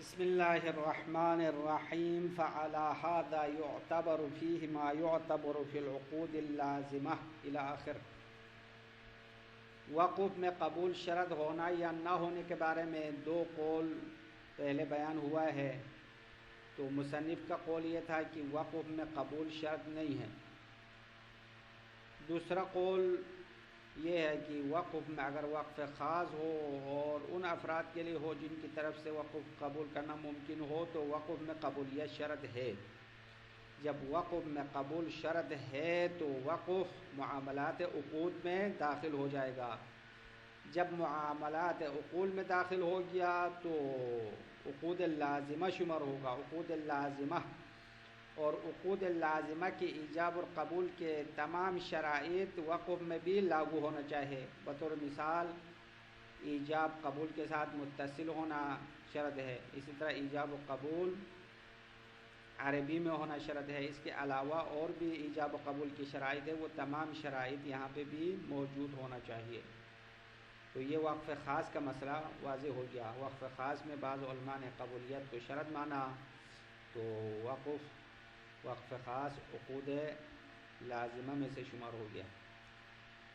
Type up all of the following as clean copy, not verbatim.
بسم اللہ الرحمن الرحیم فعلی هذا يعتبر فيه ما يعتبر في العقود اللازمہ الی آخر۔ وقف میں قبول شرط ہونا یا نہ ہونے کے بارے میں دو قول پہلے بیان ہوا ہے۔ تو مصنف کا قول یہ تھا کہ وقف میں قبول شرط نہیں ہے۔ دوسرا قول یہ ہے کہ وقف میں اگر وقف خاص ہو اور ان افراد کے لیے ہو جن کی طرف سے وقف قبول کرنا ممکن ہو تو وقف میں قبولیت شرط ہے۔ جب وقف میں قبول شرط ہے تو وقف معاملات عقود میں داخل ہو جائے گا۔ جب معاملات عقود میں داخل ہو گیا تو عقود لازمہ شمار ہوگا۔ عقود لازمہ اور عقود لازمہ کی ایجاب اور قبول کے تمام شرائط وقف میں بھی لاگو ہونا چاہیے۔ بطور مثال ایجاب قبول کے ساتھ متصل ہونا شرط ہے، اسی طرح ایجاب و قبول عربی میں ہونا شرط ہے۔ اس کے علاوہ اور بھی ایجاب و قبول کی شرائط ہے، وہ تمام شرائط یہاں پہ بھی موجود ہونا چاہیے۔ تو یہ وقف خاص کا مسئلہ واضح ہو گیا۔ وقف خاص میں بعض علماء نے قبولیت کو شرط مانا، تو وقف خاص عقود لازمہ میں سے شمار ہو گیا۔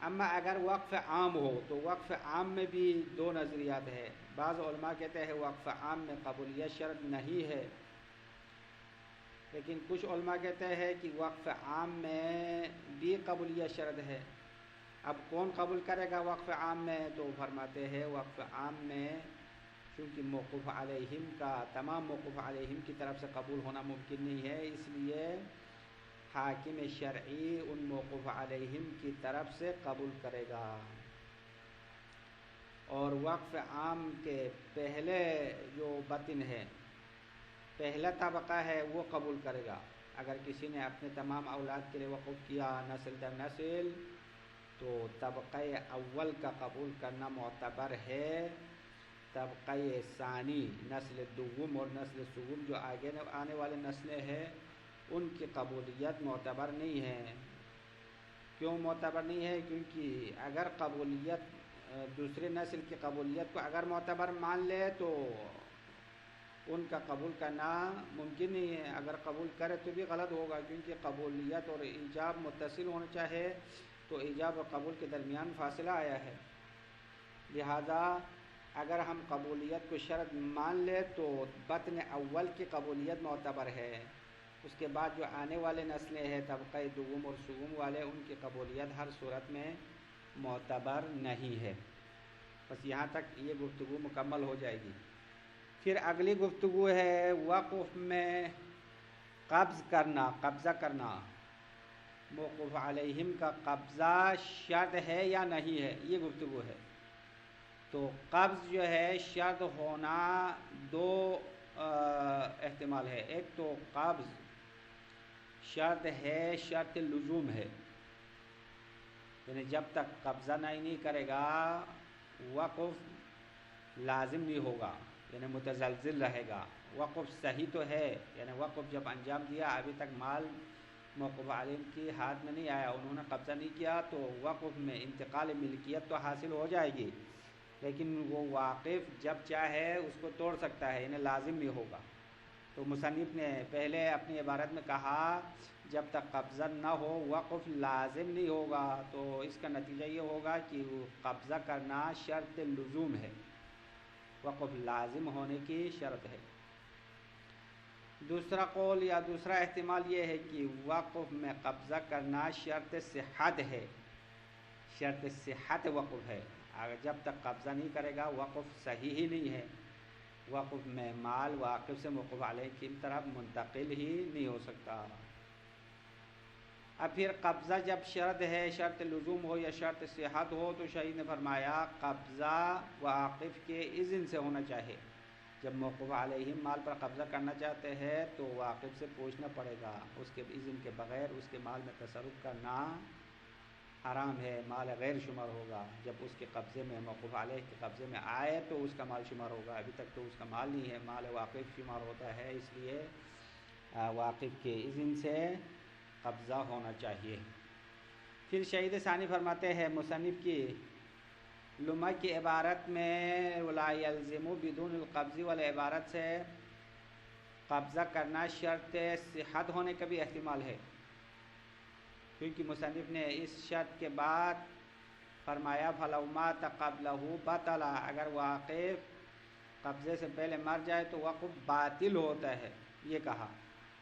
اما اگر وقف عام ہو تو وقف عام میں بھی دو نظریات ہے۔ بعض علماء کہتے ہیں وقف عام میں قبولیت شرط نہیں ہے، لیکن کچھ علماء کہتے ہیں کہ وقف عام میں بھی قبولیت شرط ہے۔ اب کون قبول کرے گا وقف عام میں؟ تو فرماتے ہیں وقف عام میں چونکہ موقوف علیہم کا تمام موقوف علیہم کی طرف سے قبول ہونا ممکن نہیں ہے، اس لیے حاکم شرعی ان موقوف علیہم کی طرف سے قبول کرے گا، اور وقف عام کے پہلے جو بطن ہے، پہلا طبقہ ہے، وہ قبول کرے گا۔ اگر کسی نے اپنے تمام اولاد کے لیے وقف کیا نسل در نسل تو طبقہ اول کا قبول کرنا معتبر ہے۔ طبقہ ثانی نسل دوم اور نسل سوم جو آگے آنے والے نسلیں ہیں ان کی قبولیت معتبر نہیں ہے۔ کیوں معتبر نہیں ہے؟ کیونکہ اگر قبولیت دوسرے نسل کی قبولیت کو اگر معتبر مان لے تو ان کا قبول کرنا ممکن نہیں ہے۔ اگر قبول کرے تو بھی غلط ہوگا، کیونکہ قبولیت اور ایجاب متصل ہونا چاہے تو ایجاب اور قبول کے درمیان فاصلہ آیا ہے۔ لہذا اگر ہم قبولیت کو شرط مان لے تو بطن اول کی قبولیت معتبر ہے، اس کے بعد جو آنے والے نسلیں ہیں طبقہ دوم اور سوم والے، ان کی قبولیت ہر صورت میں معتبر نہیں ہے۔ بس یہاں تک یہ گفتگو مکمل ہو جائے گی۔ پھر اگلی گفتگو ہے وقف میں قبضہ کرنا۔ موقوف علیہم کا قبضہ شرط ہے یا نہیں ہے، یہ گفتگو ہے۔ تو قبض جو ہے شرط ہونا دو احتمال ہے۔ ایک تو قبض شرط ہے، شرط لزوم ہے، یعنی جب تک قبضہ نہیں کرے گا وقف لازم نہیں ہوگا، یعنی متزلزل رہے گا۔ وقف صحیح تو ہے، یعنی وقف جب انجام دیا ابھی تک مال موقوف علیہم کی ہاتھ میں نہیں آیا، انہوں نے قبضہ نہیں کیا، تو وقف میں انتقال ملکیت تو حاصل ہو جائے گی، لیکن وہ واقف جب چاہے اس کو توڑ سکتا ہے، یعنی لازم نہیں ہوگا۔ تو مصنف نے پہلے اپنی عبارت میں کہا جب تک قبضہ نہ ہو وقف لازم نہیں ہوگا، تو اس کا نتیجہ یہ ہوگا کہ قبضہ کرنا شرط لزوم ہے، وقف لازم ہونے کی شرط ہے۔ دوسرا قول یا دوسرا احتمال یہ ہے کہ وقف میں قبضہ کرنا شرط صحت ہے، شرط صحت وقف ہے۔ اگر جب تک قبضہ نہیں کرے گا وقف صحیح ہی نہیں ہے، وقف میں مال واقف سے موقوف علیہ کی طرف منتقل ہی نہیں ہو سکتا۔ اب پھر قبضہ جب شرط ہے، شرط لزوم ہو یا شرط صحت ہو، تو شریعت نے فرمایا قبضہ واقف کے اذن سے ہونا چاہیے۔ جب موقوف علیہم مال پر قبضہ کرنا چاہتے ہیں تو واقف سے پوچھنا پڑے گا، اس کے اذن کے بغیر اس کے مال میں تصرف کرنا حرام ہے، مال غیر شمار ہوگا۔ جب اس کے قبضے میں موقوف علیہ کے قبضے میں آئے تو اس کا مال شمار ہوگا، ابھی تک تو اس کا مال نہیں ہے، مال واقف شمار ہوتا ہے، اس لیے واقف کے اذن سے قبضہ ہونا چاہیے۔ پھر شہید ثانی فرماتے ہیں مصنف کی لمع کی عبارت میں ولا یلزم بدون القبض والے عبارت سے قبضہ کرنا شرط صحت ہونے کا بھی احتمال ہے، کیونکہ مصنف نے اس شرط کے بعد فرمایا فلو مات قبلہ بطلا، اگر واقف قبضے سے پہلے مر جائے تو وقف باطل ہوتا ہے، یہ کہا۔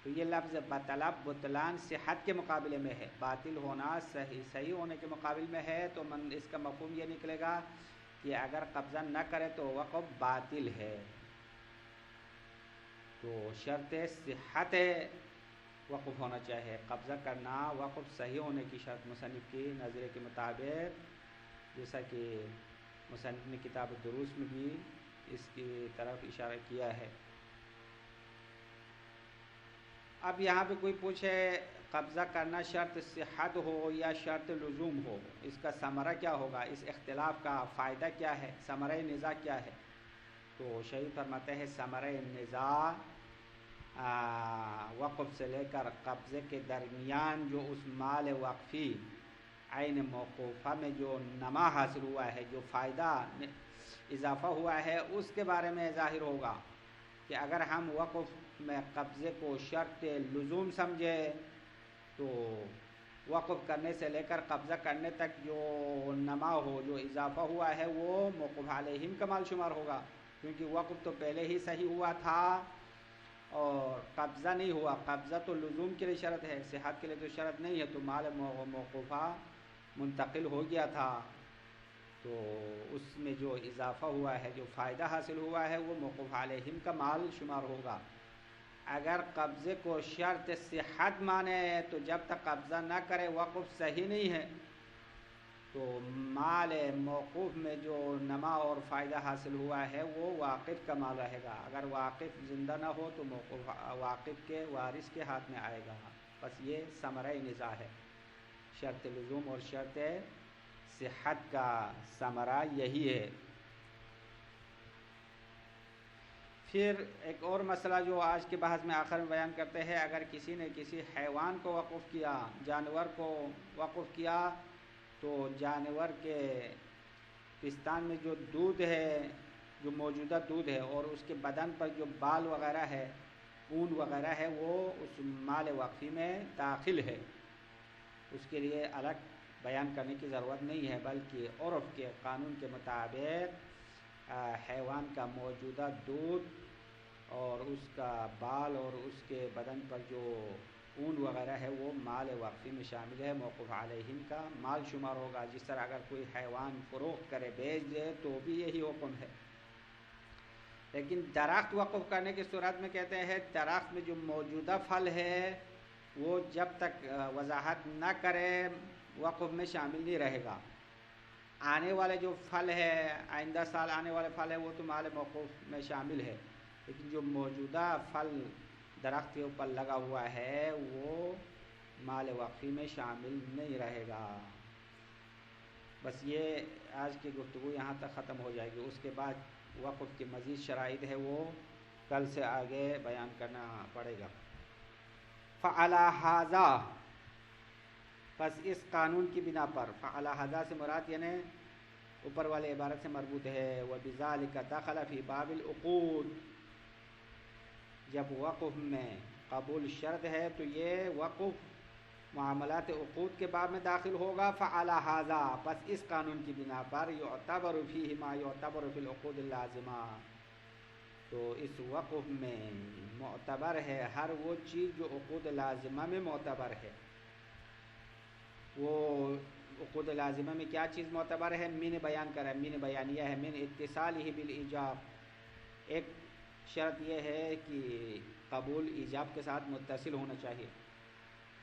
تو یہ لفظ بطلا بطلان صحت کے مقابلے میں ہے، باطل ہونا صحیح ہونے کے مقابل میں ہے، تو اس کا مفہوم یہ نکلے گا کہ اگر قبضہ نہ کرے تو وقف باطل ہے۔ تو شرط صحت وقف ہونا چاہیے، قبضہ کرنا وقف صحیح ہونے کی شرط مصنف کی نظریے کے مطابق، جیسا کہ مصنف نے کتاب الدروس میں بھی اس کی طرف اشارہ کیا ہے۔ اب یہاں پہ کوئی پوچھے قبضہ کرنا شرط صحت ہو یا شرط لزوم ہو، اس کا ثمرہ کیا ہوگا، اس اختلاف کا فائدہ کیا ہے، ثمرہ نزاع کیا ہے؟ تو شیخ فرماتے ہیں ثمرہ نزاع وقف سے لے کر قبضے کے درمیان جو اس مال وقفی عین موقوفہ میں جو نما حاصل ہوا ہے، جو فائدہ اضافہ ہوا ہے، اس کے بارے میں ظاہر ہوگا کہ اگر ہم وقف میں قبضے کو شرط لزوم سمجھے تو وقف کرنے سے لے کر قبضہ کرنے تک جو نما ہو، جو اضافہ ہوا ہے، وہ موقوف علیہم کا مال شمار ہوگا، کیونکہ وقف تو پہلے ہی صحیح ہوا تھا اور قبضہ نہیں ہوا۔ قبضہ تو لزوم کے لیے شرط ہے، صحت کے لیے تو شرط نہیں ہے، تو مال موقوفہ منتقل ہو گیا تھا، تو اس میں جو اضافہ ہوا ہے، جو فائدہ حاصل ہوا ہے، وہ موقوف علیہم کا مال شمار ہوگا۔ اگر قبضے کو شرط صحت مانے تو جب تک قبضہ نہ کرے وقف صحیح نہیں ہے، تو مال موقوف میں جو نما اور فائدہ حاصل ہوا ہے وہ واقف کا مال رہے گا۔ اگر واقف زندہ نہ ہو تو موقوف واقف کے وارث کے ہاتھ میں آئے گا۔ بس یہ ثمرہ نزاع ہے، شرط لزوم اور شرط صحت کا ثمرہ یہی ہے۔ پھر ایک اور مسئلہ جو آج کے بحث میں آخر میں بیان کرتے ہیں، اگر کسی نے کسی حیوان کو وقف کیا، جانور کو وقف کیا، تو جانور کے پستان میں جو دودھ ہے، جو موجودہ دودھ ہے، اور اس کے بدن پر جو بال وغیرہ ہے، اون وغیرہ ہے، وہ اس مال وقفی میں داخل ہے، اس کے لیے الگ بیان کرنے کی ضرورت نہیں ہے، بلکہ عرف کے قانون کے مطابق حیوان کا موجودہ دودھ اور اس کا بال اور اس کے بدن پر جو اون وغیرہ ہے وہ مال وقفی میں شامل ہے، موقوف علیہم کا مال شمار ہوگا۔ جس طرح اگر کوئی حیوان فروخت کرے، بیچ دے، تو بھی یہی حکم ہے۔ لیکن درخت وقف کرنے کی صورت میں کہتے ہیں درخت میں جو موجودہ پھل ہے وہ جب تک وضاحت نہ کرے وقف میں شامل نہیں رہے گا۔ آنے والے جو پھل ہے، آئندہ سال آنے والے پھل ہے، وہ تو مال موقوف میں شامل ہے، لیکن جو موجودہ پھل درخت کے اوپر لگا ہوا ہے وہ مال وقفی میں شامل نہیں رہے گا۔ بس یہ آج کی گفتگو یہاں تک ختم ہو جائے گی، اس کے بعد وقف کی مزید شرائط ہے وہ کل سے آگے بیان کرنا پڑے گا۔ فعلی ھذا، پس اس قانون کی بنا پر، فعلی ھذا سے مراد یعنی اوپر والے عبارت سے مربوط ہے، وَبِذَلِكَ دَخَلَ فِي بَابِ الْعُقُودِ، جب وقف میں قبول شرط ہے تو یہ وقف معاملات عقود کے باب میں داخل ہوگا۔ فعلی ھذا، پس اس قانون کی بنا پر، یعتبر فیہ ما یعتبر فی العقود اللازمہ، تو اس وقف میں معتبر ہے ہر وہ چیز جو عقود لازمہ میں معتبر ہے۔ وہ عقود لازمہ میں کیا چیز معتبر ہے؟ میں نے بیان کرا ہے، میں نے بیانیہ ہے، من اتصالہ بالایجاب، ایک شرط یہ ہے کہ قبول ایجاب کے ساتھ متصل ہونا چاہیے،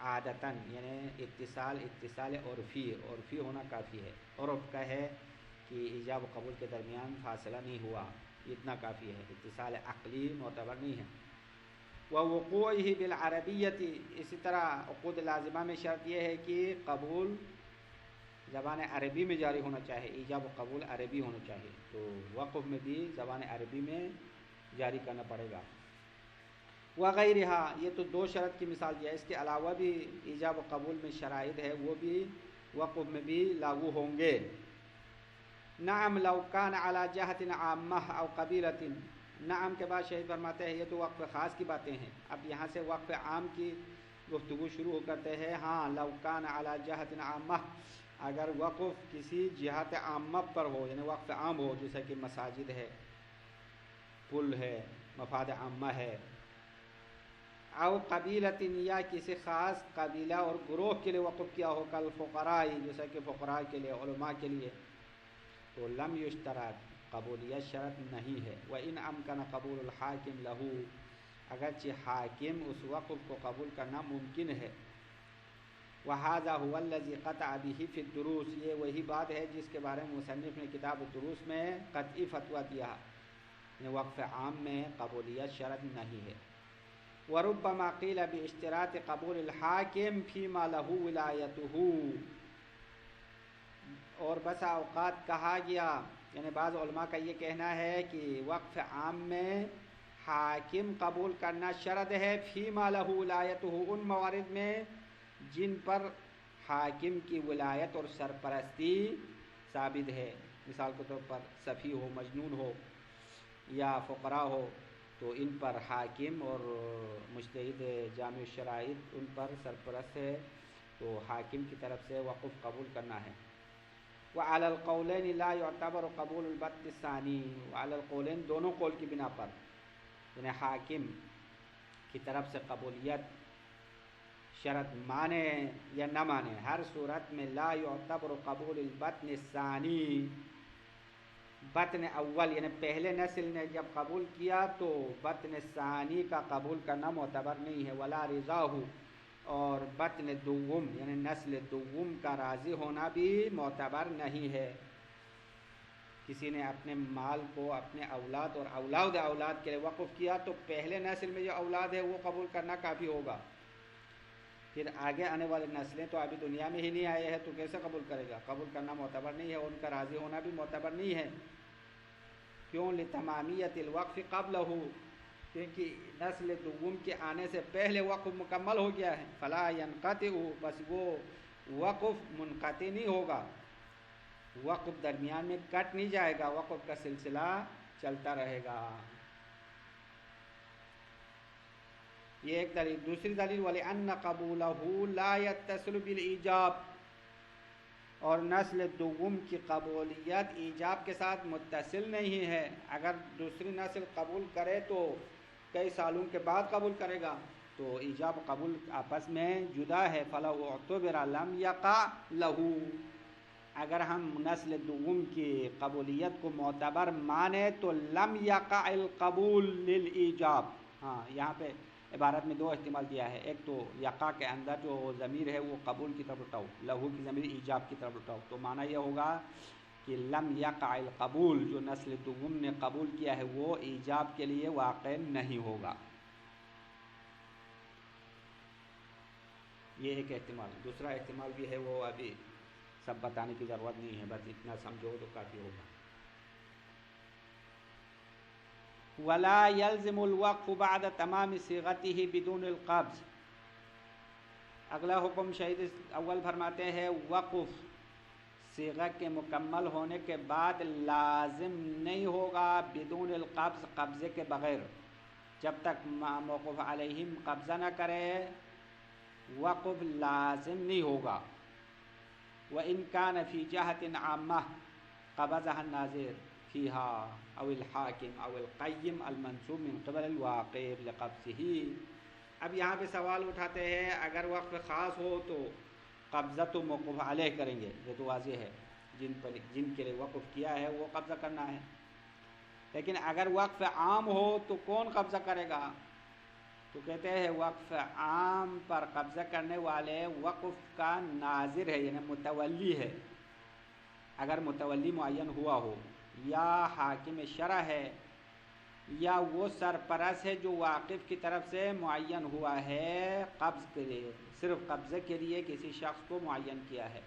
عادتاً، یعنی اتصال عرفی ہونا کافی ہے، عرف کا ہے کہ ایجاب و قبول کے درمیان فاصلہ نہیں ہوا، اتنا کافی ہے، اتصال عقلی معتبر نہیں ہے۔ ووقوعہ بالعربیت، اسی طرح عقود لازمہ میں شرط یہ ہے کہ قبول زبان عربی میں جاری ہونا چاہیے، ایجاب و قبول عربی ہونا چاہیے، تو وقف میں بھی زبان عربی میں جاری کرنا پڑے گا۔ وغیرہا، یہ تو دو شرط کی مثال دیا، اس کے علاوہ بھی ایجاب و قبول میں شرائط ہے، وہ بھی وقف میں بھی لاگو ہوں گے۔ نعم لو کان علی جہت عامہ او قبیلۃ، نعم کے بعد شہید فرماتے ہیں یہ تو وقف خاص کی باتیں ہیں، اب یہاں سے وقف عام کی گفتگو شروع کرتے ہیں. ہاں لو کان علی جہت عامہ، اگر وقف کسی جہت عامہ پر ہو، یعنی وقف عام ہو، جیسا کہ مساجد ہے، پل ہے، مفاد عامہ ہے، او قبیلۃ یا کسی خاص قبیلہ اور گروہ کے لیے وقف کیا ہو، کل فقراء، جیسا کہ فقراء کے لیے، علماء کے لیے، تو لم یشترط، قبولیت شرط نہیں ہے. وَإِنْ أَمْكَنَ قبول الحاکم لہو، اگرچہ حاکم اس وقف کو قبول کرنا ممکن ہے. وَهَذَا هُوَ الَّذِي قَطَعَ بِهِ فِي الدُّرُوسِ، یہ وہی بات ہے جس کے بارے میں مصنف نے کتاب الدروس میں قطعی فتویٰ دیا، یعنی وقف عام میں قبولیت شرط نہیں ہے. وَرُبَّمَا قِيلَ بِاشْتِرَاطِ قبول الحاکم فِيمَا لَهُ وِلَایَتُهُ، اور بسا اوقات کہا گیا، یعنی بعض علماء کا یہ کہنا ہے کہ وقف عام میں حاکم قبول کرنا شرط ہے، فِيمَا لَهُ وِلَایَتُهُ، ان موارد میں جن پر حاکم کی ولایت اور سرپرستی ثابت ہے. مثال کے طور پر سفیہ ہو، مجنون ہو یا فقراء ہو، تو ان پر حاکم اور مجتہد جامع الشرائط ان پر سرپرست ہے، تو حاکم کی طرف سے وقف قبول کرنا ہے. وعلی القولین لا یعتبر قبول البت الثانی، وعلی القولین دونوں قول کی بنا پر، یعنی حاکم کی طرف سے قبولیت شرط مانے یا نہ مانے، ہر صورت میں لا یعتبر قبول البطن الثانی، بطن اول یعنی پہلے نسل نے جب قبول کیا تو بطن ثانی کا قبول کرنا معتبر نہیں ہے. ولا رضاہ، اور بطن دوم یعنی نسل دوم کا راضی ہونا بھی معتبر نہیں ہے. کسی نے اپنے مال کو اپنے اولاد اور اولاد اولاد کے لیے وقف کیا تو پہلے نسل میں جو اولاد ہے وہ قبول کرنا کافی ہوگا، پھر آگے آنے والے نسلیں تو ابھی دنیا میں ہی نہیں آئے ہیں تو کیسے قبول کرے گا؟ قبول کرنا معتبر نہیں ہے، ان کا راضی ہونا بھی معتبر نہیں ہے. کیوں؟ لتمامیت الوقف قبلہ، کیونکہ نسل دوم کے آنے سے پہلے وقف مکمل ہو گیا ہے. فلا ینقطع، بس وہ وقف منقطع نہیں ہوگا، وقف درمیان میں کٹ نہیں جائے گا، وقف کا سلسلہ چلتا رہے گا. یہ ایک دلیل. دوسری دلیل وَلِأَنَّ قَبُولَهُ لَا يَتَّصِلُ بِالْإِيجَابِ، اور نسل دوم کی قبولیت ایجاب کے ساتھ متصل نہیں ہے. اگر دوسری نسل قبول کرے تو کئی سالوں کے بعد قبول کرے گا تو ایجاب قبول آپس میں جدا ہے. فَلَوْ اُعْتُبِرَ لَمْ يَقَعْ لَهُ، اگر ہم نسل دوم کی قبولیت کو معتبر مانے تو لم یقع القبول للایجاب. ہاں یہاں پہ عبارت میں دو احتمال دیا ہے، ایک تو یقع کے اندر جو ضمیر ہے وہ قبول کی طرف اٹھاؤ، لہو کی ضمیر ایجاب کی طرف اٹھاؤ، تو معنی یہ ہوگا کہ لم یقع القبول، جو نسل دوم نے قبول کیا ہے وہ ایجاب کے لیے واقع نہیں ہوگا. یہ ایک احتمال. دوسرا احتمال بھی ہے، وہ ابھی سب بتانے کی ضرورت نہیں ہے، بس اتنا سمجھو تو کافی ہوگا. ولا يلزم الوقف بعد تمام صيغته بدون القبض، اگلا حکم شہید اول فرماتے ہیں وقف صیغہ کے مکمل ہونے کے بعد لازم نہیں ہوگا بدون القبض، قبضے کے بغیر، جب تک موقوف علیہم قبضہ نہ کرے وقف لازم نہیں ہوگا. وَإِنْ كَانَ فِي جَهَةٍ عَامَّةٍ قَبَضَهَا النَّاظِرُ فِيهَا أَوِ الْحَاكِمُ أَوِ الْقَيِّمُ الْمَنْصُوبُ مِنْ قِبَلِ الْوَاقِعِ لِقَبْضِهِ. اب یہاں پہ سوال اٹھاتے ہیں اگر وقف خاص ہو تو قبضہ تو موقوف علیہ کریں گے، یہ تو واضح ہے، جن کے لیے وقف کیا ہے وہ قبضہ کرنا ہے. لیکن اگر وقف عام ہو تو کون قبضہ کرے گا؟ تو کہتے ہیں وقف عام پر قبضہ کرنے والے وقف کا ناظر ہے، یعنی متولی ہے. اگر متولی معین ہوا ہو، یا حاکم شرع ہے، یا وہ سرپرست ہے جو واقف کی طرف سے معین ہوا ہے قبض کے لیے، صرف قبضے کے لیے کسی شخص کو معین کیا ہے،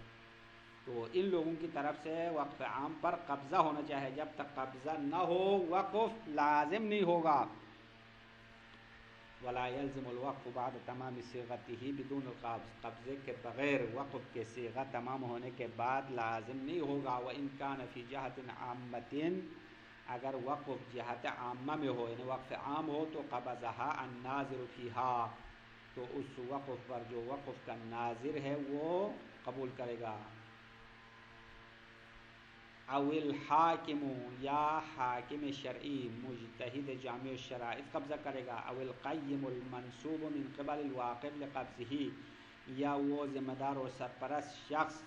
تو ان لوگوں کی طرف سے وقف عام پر قبضہ ہونا چاہیے. جب تک قبضہ نہ ہو وقف لازم نہیں ہوگا. ولا يلزم الوقف بعد تمام صيغته بدون القبض، قبضے کے بغیر وقف کے صیغہ تمام ہونے کے بعد لازم نہیں ہوگا. وإن كان في جهة عامة، اگر وقف جہت عامہ میں ہو یعنی وقف عام ہو تو قبضها الناظر فيها، تو اس وقف پر جو وقف کا ناظر ہے وہ قبول کرے گا. او الحاکم، یا حاکم شرعی مجتہد جامع الشرائط قبضہ کرے گا. او القیم المنصوب من قبل الواقف لقبضہ، یا وہ ذمہ دار اور سرپرست شخص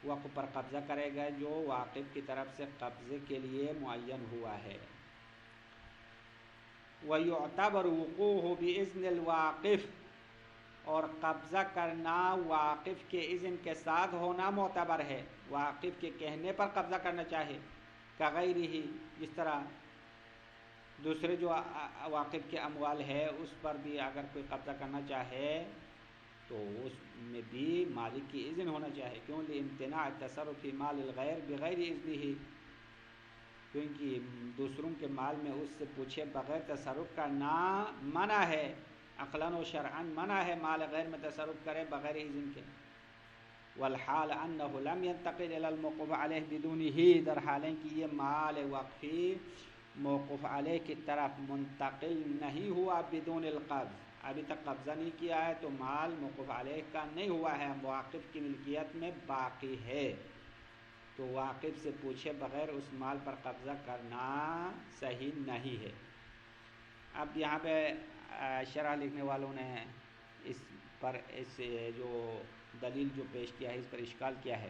وقف پر قبضہ کرے گا جو واقف کی طرف سے قبضے کے لیے معین ہوا ہے. وَيُعْتَبَرُ وُقُوعُهُ بِإِذْنِ الْوَاقِفِ، اور قبضہ کرنا واقف کے اذن کے ساتھ ہونا معتبر ہے. واقف کے کہنے پر قبضہ کرنا چاہے، کغیرہ، جس طرح دوسرے جو واقف کے اموال ہے اس پر بھی اگر کوئی قبضہ کرنا چاہے تو اس میں بھی مالک کی اذن ہونا چاہے. کیوں؟ لامتناع التصرف فی مال الغیر بغیر اذنہ، کیونکہ دوسروں کے مال میں اس سے پوچھے بغیر تصرف کرنا منع ہے، عقلاً و شرعاً منع ہے مال غیر میں تصرف کرے بغیر اذن کے. والحال انہ لم ينتقل الى الموقوف علیہ بدونہ، در حال کہ یہ مال وقفی موقوف علیہ کی طرف منتقل نہیں ہوا بدون القبض، ابھی تک قبضہ نہیں کیا ہے تو مال موقوف علیہ کا نہیں ہوا ہے، واقف کی ملکیت میں باقی ہے. تو واقف سے پوچھے بغیر اس مال پر قبضہ کرنا صحیح نہیں ہے. اب یہاں پہ شرح لکھنے والوں نے اس پر اس جو دلیل جو پیش کیا ہے اس پر اشکال کیا ہے،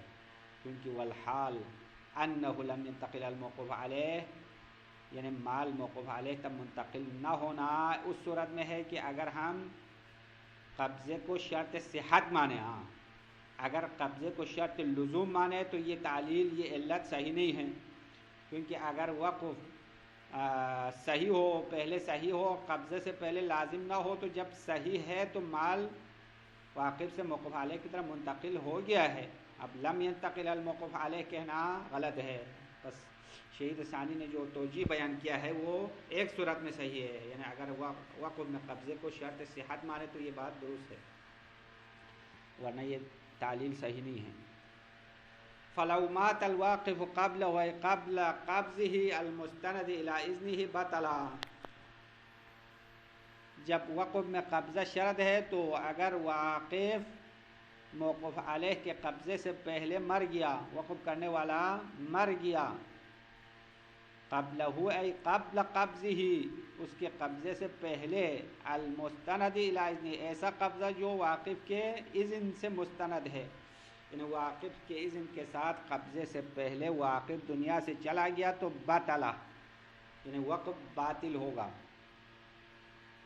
کیونکہ والحال انہ لم ينتقل الموقوف علیہ، یعنی مال موقوف علیہ تب منتقل نہ ہونا اس صورت میں ہے کہ اگر ہم قبضے کو شرط صحت مانے. ہاں، اگر قبضے کو شرط لزوم مانے تو یہ تعلیل، یہ علت صحیح نہیں ہے، کیونکہ اگر وقف صحیح ہو، پہلے صحیح ہو، قبضے سے پہلے لازم نہ ہو، تو جب صحیح ہے تو مال واقف سے موقوف علیہ کی طرف منتقل ہو گیا ہے. اب لم ينتقل الموقوف علیہ کہنا غلط ہے. بس شہید ثانی نے جو توجیہ بیان کیا ہے وہ ایک صورت میں صحیح ہے، یعنی اگر وقف میں قبضے کو شرط صحت مانے تو یہ بات درست ہے، ورنہ یہ تعلیل صحیح نہیں ہے. فلو مات الواقف قبل قبضه المستند الى اذنه بطلا، جب وقف میں قبضہ شرط ہے تو اگر واقف موقوف علیہ کے قبضے سے پہلے مر گیا، وقف کرنے والا مر گیا، قبلہ ای قبل قبضہ، اس کے قبضے سے پہلے، المستند الی اذنہ، ایسا قبضہ جو واقف کے اذن سے مستند ہے، یعنی واقف کے اذن کے ساتھ قبضے سے پہلے واقف دنیا سے چلا گیا تو باطلا، یعنی وقف باطل ہوگا.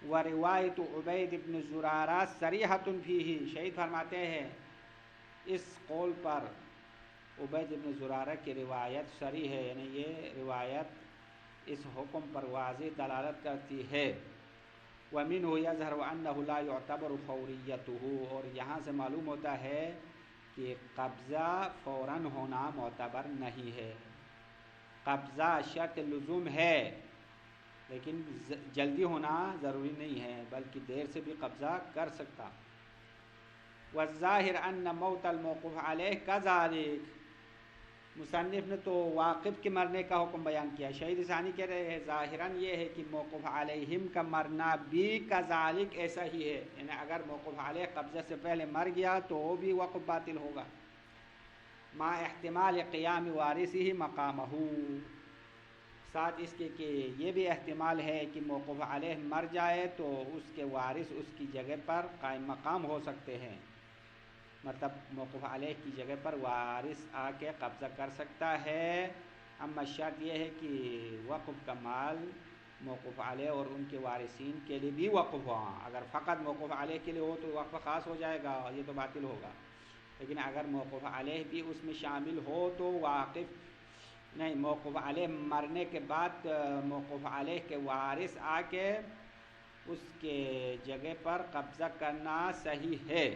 وروایت عبید بن زرارہ صریحۃ فیہ، شہید فرماتے ہیں اس قول پر عبید بن زرارہ کی روایت صریح ہے، یعنی یہ روایت اس حکم پر واضح دلالت کرتی ہے. ومنہ یظہر انہ لا یعتبر فوریتہ، اور یہاں سے معلوم ہوتا ہے کہ قبضہ فوراً ہونا معتبر نہیں ہے. قبضہ شرط لزوم ہے لیکن جلدی ہونا ضروری نہیں ہے، بلکہ دیر سے بھی قبضہ کر سکتا. والظاہر ان موت الموقوف علیہ کذالک، مصنف نے تو واقف کے مرنے کا حکم بیان کیا، شہید ثانی کہہ رہے ہیں ظاہراً یہ ہے کہ موقوف علیہم کا مرنا بھی کذالک ایسا ہی ہے، یعنی اگر موقوف علیہ قبضہ سے پہلے مر گیا تو وہ بھی وقف باطل ہوگا. مع احتمال قیام وارثہ مقامہ، ساتھ اس کے کہ یہ بھی احتمال ہے کہ موقوف علیہ مر جائے تو اس کے وارث اس کی جگہ پر قائم مقام ہو سکتے ہیں، مطلب موقوف علیہ کی جگہ پر وارث آ کے قبضہ کر سکتا ہے. اما شرط یہ ہے کہ وقف کا مال موقوف علیہ اور ان کے وارثین کے لیے بھی وقف ہوا، اگر فقط موقوف علیہ کے لیے ہو تو وقف خاص ہو جائے گا، یہ تو باطل ہوگا. لیکن اگر موقوف علیہ بھی اس میں شامل ہو تو واقف نہیں، موقوف علیہ مرنے کے بعد موقوف علیہ کے وارث آ کے اس کے جگہ پر قبضہ کرنا صحیح ہے.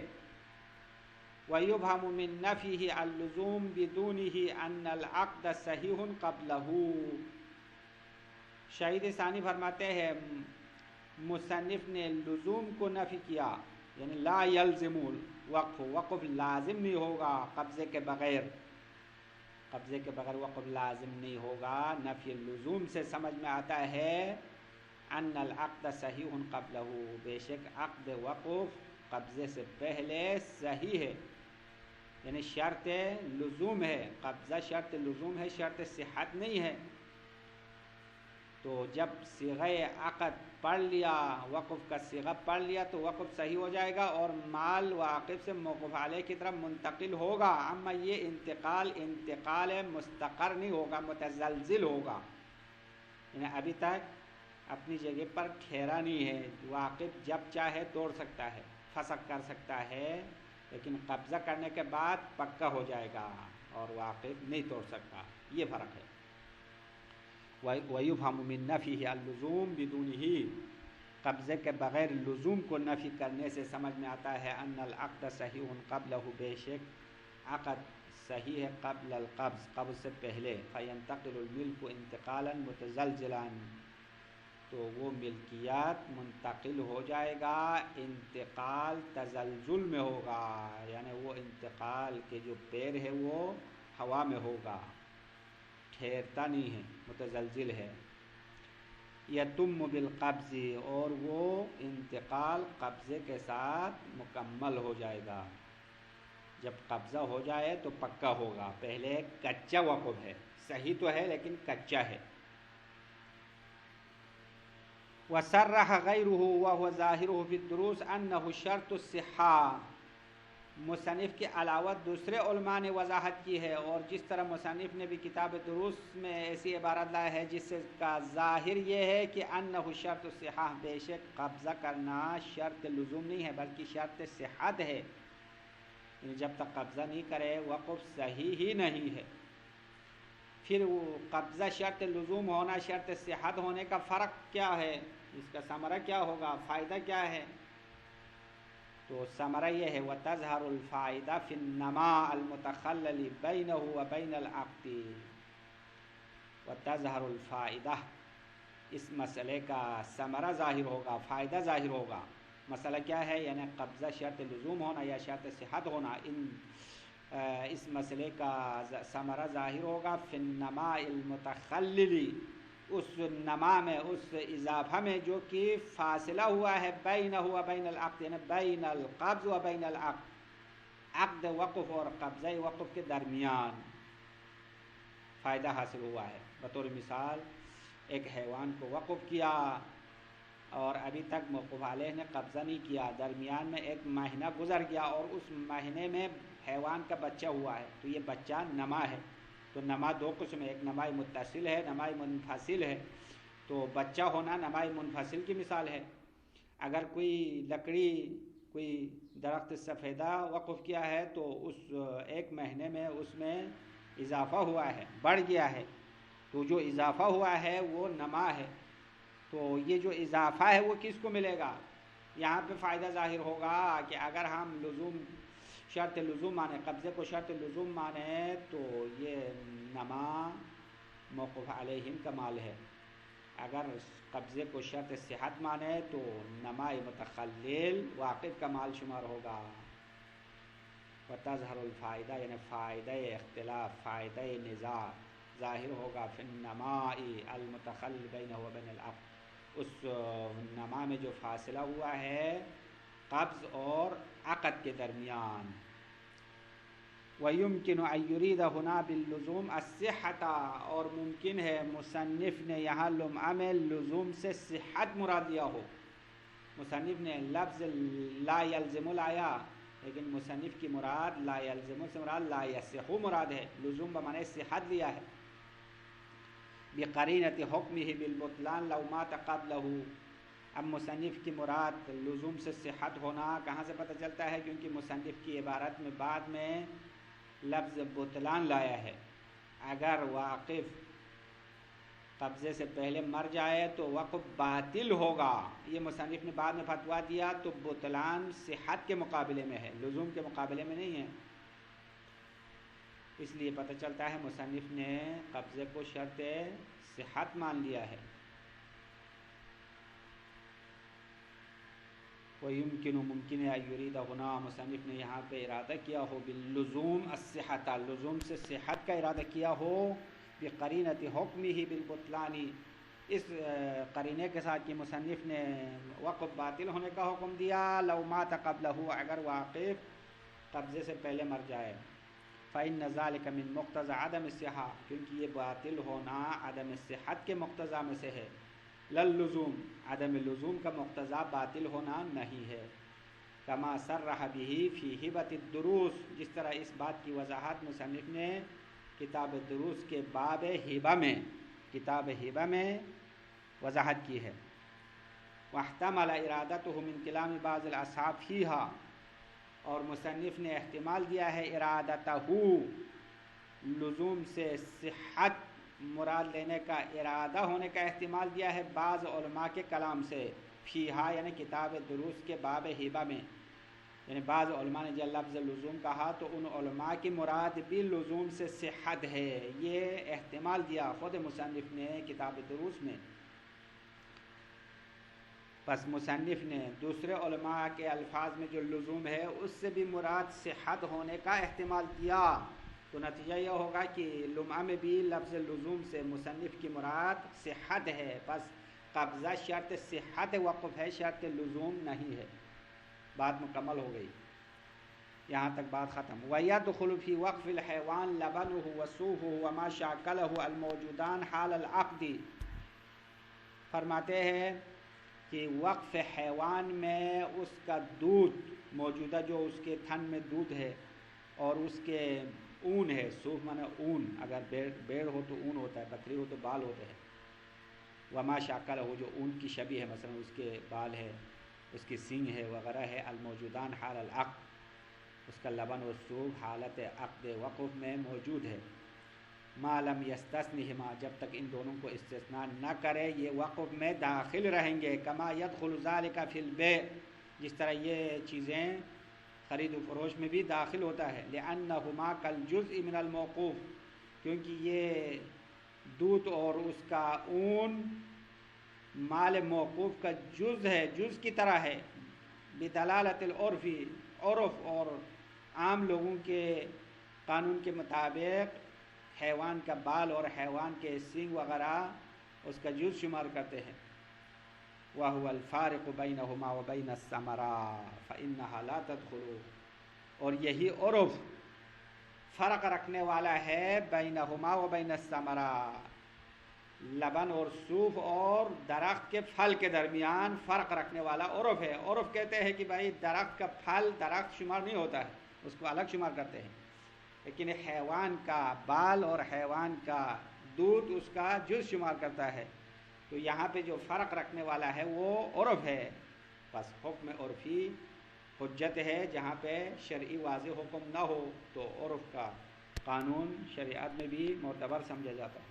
وَيُبْهَمُ مِن نَفْيِهِ اللُّزُومُ بِدُونِهِ أَنَّ الْعَقْدَ صَحِيحٌ قَبْلَهُ. شہید ثانی فرماتے ہیں مصنف نے لزوم کو نفی کیا، یعنی لا یلزم وقف، وقف لازم نہیں ہوگا قبضے کے بغیر، قبضے کے بغیر وقف لازم نہیں ہوگا۔ نفی لزوم سے سمجھ میں آتا ہے ان العقد صحیح قبلہ، بے شک عقد وقف قبضے سے پہلے صحیح ہے، یعنی شرط لزوم ہے، قبضہ شرط لزوم ہے، شرط صحت نہیں ہے۔ تو جب صیغہ عقد پڑھ لیا، وقف کا صیغہ پڑھ لیا تو وقف صحیح ہو جائے گا اور مال واقف سے موقوف علیہ کی طرف منتقل ہوگا۔ اما یہ انتقال مستقر نہیں ہوگا، متزلزل ہوگا، یعنی ابھی تک اپنی جگہ پر ٹھہرا نہیں ہے۔ واقف جب چاہے توڑ سکتا ہے، فسخ کر سکتا ہے، لیکن قبضہ کرنے کے بعد پکا ہو جائے گا اور واقف نہیں توڑ سکتا، یہ فرق ہے۔ وَيُفْهَمُ مِن نَفِيهِ اللُّزُومُ بِدُونِهِ، قبضے کے بغیر لزوم کو نفی کرنے سے سمجھ میں آتا ہے ان العقد صحیح قبلہ، بے شک عقد صحیح ہے قبل القبض، قبض سے پہلے۔ فَيَنْتَقِلُ الْمِلْكُ انتقالا متزلزلا، تو وہ ملکیت منتقل ہو جائے گا، انتقال تزلزل میں ہوگا، یعنی وہ انتقال کے جو پیر ہے وہ ہوا میں ہوگا، ٹھہرتا نہیں ہے، متزلزل ہے۔ یتم بالقبض، اور وہ انتقال قبضے کے ساتھ مکمل ہو جائے گا۔ جب قبضہ ہو جائے تو پکا ہوگا، پہلے کچا وقف ہے، صحیح تو ہے لیکن کچا ہے۔ وصرح غیرہ وهو ظاہرہ فی الدروس انہ شرط الصحہ، مصنف کے علاوہ دوسرے علماء نے وضاحت کی ہے، اور جس طرح مصنف نے بھی کتاب دروس میں ایسی عبارت لایا ہے جس سے کا ظاہر یہ ہے کہ انہ شرط الصحہ، بے شک قبضہ کرنا شرط لزوم نہیں ہے بلکہ شرط صحت ہے، یعنی جب تک قبضہ نہیں کرے وقف صحیح ہی نہیں ہے۔ پھر وہ قبضہ شرط لزوم ہونا شرط صحت ہونے کا فرق کیا ہے، اس کا ثمرہ کیا ہوگا، فائدہ کیا ہے؟ تو ثمرہ یہ ہے وَتَظْهَرُ الْفَائِدَةُ فِي النَّمَاءِ الْمُتَخَلَّلِ بَيْنَهُ وَبَيْنَ الْعَقْدِ، وَتَظْهَرُ الْفَائِدَةُ، اس مسئلے کا ثمرہ ظاہر ہوگا، فائدہ ظاہر ہوگا۔ مسئلہ کیا ہے، یعنی قبضہ شرط لزوم ہونا یا شرط صحت ہونا، اس مسئلے کا ثمرہ ظاہر ہوگا فی النماء المتخلل، اس نما میں، اس اضافہ میں جو کہ فاصلہ ہوا ہے بینہ و بین العقد، یعنی بین القبض و بین العقد، عقد وقف اور قبضہ وقف کے درمیان فائدہ حاصل ہوا ہے۔ بطور مثال ایک حیوان کو وقف کیا اور ابھی تک موقوف علیہ نے قبضہ نہیں کیا، درمیان میں ایک مہینہ گزر گیا اور اس مہینے میں حیوان کا بچہ ہوا ہے، تو یہ بچہ نما ہے۔ تو نما دو قسم ہے، ایک نما متصل ہے، نما منفصل ہے۔ تو بچہ ہونا نما منفصل کی مثال ہے۔ اگر کوئی لکڑی، کوئی درخت سفیدہ وقف کیا ہے تو اس ایک مہینے میں اس میں اضافہ ہوا ہے، بڑھ گیا ہے، تو جو اضافہ ہوا ہے وہ نما ہے۔ تو یہ جو اضافہ ہے وہ کس کو ملے گا؟ یہاں پہ فائدہ ظاہر ہوگا کہ اگر ہم شرط لزوم مانے، قبضے کو شرط لزوم مانے تو یہ نما موقوف علیہم کا مال ہے، اگر قبضے کو شرط صحت مانے تو نما متخلل واقف کا مال شمار ہوگا۔ وتظہر الفائدہ، یعنی فائدہ اختلاف، فائدہ نزاع ظاہر ہوگا فی النماء المتخلل بینہ و بین العقد، اس نما میں جو فاصلہ ہوا ہے قبض اور عقد کے درمیان۔ وَيُمْكِنُ أَن يُرِيدَ هُنَا بِاللُّزُومِ الصِّحَّةَ، اور ممکن ہے مصنف نے یہاں لمعہ میں لزوم سے صحت مراد لیا ہو۔ مصنف نے لفظ لا یلزم لایا، لیکن مصنف کی مراد لا یلزم سے مراد لا یصح مراد ہے، لزوم بمعنی صحت لیا ہے۔ بقرینۃ حکمہ بالبطلان لو مات قبلہ، اب مصنف کی مراد لزوم سے صحت ہونا کہاں سے پتہ چلتا ہے؟ کیونکہ مصنف کی عبارت میں بعد میں لفظ بطلان لایا ہے، اگر واقف قبضے سے پہلے مر جائے تو وقف باطل ہوگا، یہ مصنف نے بعد میں فتویٰ دیا، تو بطلان صحت کے مقابلے میں ہے، لزوم کے مقابلے میں نہیں ہے۔ اس لیے پتہ چلتا ہے مصنف نے قبضے کو شرط صحت مان لیا ہے۔ ويمكن ممکن ہے یرید ہنا مصنف نے یہاں پہ ارادہ کیا ہو باللزوم الصحت، لزوم سے صحت کا ارادہ کیا ہو، بقرینۃ حکمہ بالبطلان، اس قرینے کے ساتھ کہ مصنف نے وقف باطل ہونے کا حکم دیا، لو مات قبلہ، اگر واقف قبضے سے پہلے مر جائے، فإن ذلك من مقتضى عدم الصحة، کیونکہ یہ باطل ہونا عدم صحت کے مقتضا میں سے ہے، للزوم، عدم لزوم کا مقتضا باطل ہونا نہیں ہے، کما صرح به فی ہبۃ الدروس، جس طرح اس بات کی وضاحت مصنف نے کتاب دروس کے باب ہبہ میں، کتاب ہبہ میں وضاحت کی ہے، واحتمل ارادته من کلام بعض الاصحاب فیہا، اور مصنف نے احتمال دیا ہے ارادتہ، لزوم سے صحت مراد لینے کا ارادہ ہونے کا احتمال دیا ہے بعض علماء کے کلام سے، فیہا یعنی کتاب دروس کے باب ہبہ میں، یعنی بعض علماء نے جب لفظ لزوم کہا تو ان علماء کی مراد بھی لزوم سے صحت ہے، یہ احتمال دیا خود مصنف نے کتاب دروس میں۔ پس مصنف نے دوسرے علماء کے الفاظ میں جو لزوم ہے اس سے بھی مراد صحت ہونے کا احتمال دیا، تو نتیجہ یہ ہوگا کہ لمعہ میں بھی لفظ لزوم سے مصنف کی مراد صحت ہے، پس قبضہ شرط صحت وقف ہے، شرط لزوم نہیں ہے۔ بات مکمل ہو گئی، یہاں تک بات ختم۔ وَيَدْخُلُ فِي وَقْفِ الْحَيْوَانِ لَبَنُهُ وَصُوفُهُ وَمَا شَاكَلَهُ الْمَوْجُودَانِ حَالَ الْعَقْدِ، فرماتے ہیں کہ وقف حیوان میں اس کا دودھ موجودہ، جو اس کے تھن میں دودھ ہے اور اس کے اون ہے، صوف مانا اون، اگر بیڑ ہو تو اون ہوتا ہے، بکری ہو تو بال ہوتے ہیں، وما شاکل ہو جو اون کی شبیہ ہے، مثلا اس کے بال ہے، اس کی سینگ ہے وغیرہ ہے، الموجودان حال العقد، اس کا لبن و صوف حالت عقد وقف میں موجود ہے، ما لم یستثنہما، جب تک ان دونوں کو استثناء نہ کرے یہ وقف میں داخل رہیں گے، کما یدخل ذلک فی البیع، جس طرح یہ چیزیں خرید و فروش میں بھی داخل ہوتا ہے، لأنہما کالجزء من الموقوف، کیونکہ یہ دودھ اور اس کا اون مال موقوف کا جز ہے، جز کی طرح ہے، بدلالت العرف، عرف اور عام لوگوں کے قانون کے مطابق حیوان کا بال اور حیوان کے سینگ وغیرہ اس کا جز شمار کرتے ہیں، وَهُوَ الْفَارِقُ بَيْنَهُمَا وَبَيْنَ الثَّمَرَةِ فَإِنَّهَا لَا تَدْخُلُ، اور یہی عرف فرق رکھنے والا ہے بینہما و بین الثمرہ، لبن اور صوف اور درخت کے پھل کے درمیان فرق رکھنے والا عرف ہے۔ عرف کہتے ہیں کہ بھائی درخت کا پھل درخت شمار نہیں ہوتا ہے، اس کو الگ شمار کرتے ہیں، لیکن حیوان کا بال اور حیوان کا دودھ اس کا جز شمار کرتا ہے، تو یہاں پہ جو فرق رکھنے والا ہے وہ عرف ہے، بس حکم عرفی حجت ہے، جہاں پہ شرعی واضح حکم نہ ہو تو عرف کا قانون شریعت میں بھی معتبر سمجھا جاتا ہے۔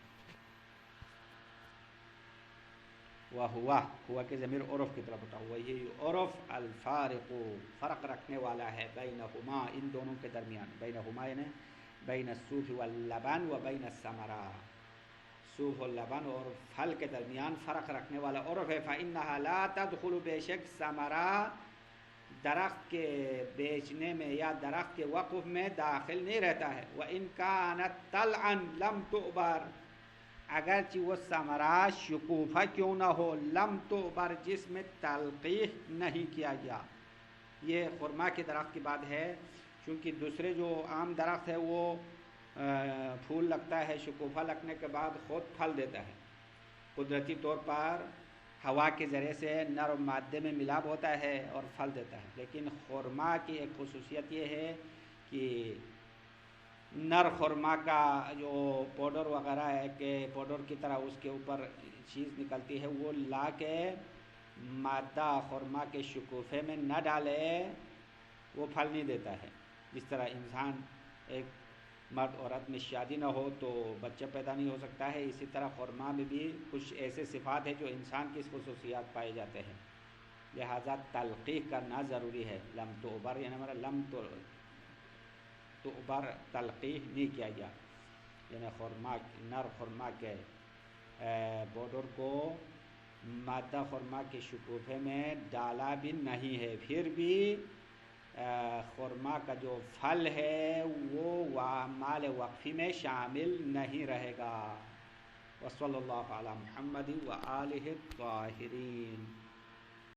ہوا کہ ضمیر عرف کی طرف اٹھا ہوا، یہ عرف الفارق فرق رکھنے والا ہے بینہما ان دونوں کے درمیان، بینہما یعنی بین الصوف واللبن و بین الثمرہ، صوف اور لبن اور پھل کے درمیان فرق رکھنے والا عرف ہے، فإنہا لا تدخل، بے شک ثمرہ درخت کے بیچنے میں یا درخت کے وقف میں داخل نہیں رہتا ہے، وَإِن كَانَتْ طَلْعًا لَمْ تُعْبَرْ، اگرچہ وہ ثمرہ شکوفہ کیوں نہ ہو، لم تعبر جس میں تلقیح نہیں کیا گیا، یہ خرما کے درخت کی بات ہے، چونکہ دوسرے جو عام درخت ہے وہ پھول لگتا ہے، شکوفہ لگنے کے بعد خود پھل دیتا ہے، قدرتی طور پر ہوا کے ذریعے سے نرم مادے میں ملاب ہوتا ہے اور پھل دیتا ہے، لیکن خرما کی ایک خصوصیت یہ ہے کہ نر خرما کا جو پاؤڈر وغیرہ ہے کہ پاؤڈر کی طرح اس کے اوپر چیز نکلتی ہے، وہ لا کے مادہ خرما کے شکوفے میں نہ ڈالے وہ پھل نہیں دیتا ہے، جس طرح انسان ایک مرد عورت میں شادی نہ ہو تو بچہ پیدا نہیں ہو سکتا ہے، اسی طرح خرما میں بھی کچھ ایسے صفات ہیں جو انسان کی خصوصیات پائے جاتے ہیں، لہذا تلقیح کرنا ضروری ہے، لم تعبر یعنی ہمارا لم تعبر تلقیح نہیں کیا گیا، یعنی خرما نر خرما کے پاؤڈر کو مادہ خرما کے شکوفے میں ڈالا بھی نہیں ہے، پھر بھی خرما کا جو پھل ہے وہ مال وقفی میں شامل نہیں رہے گا۔ وصلی اللہ علی محمد و آلہ الطاہرین۔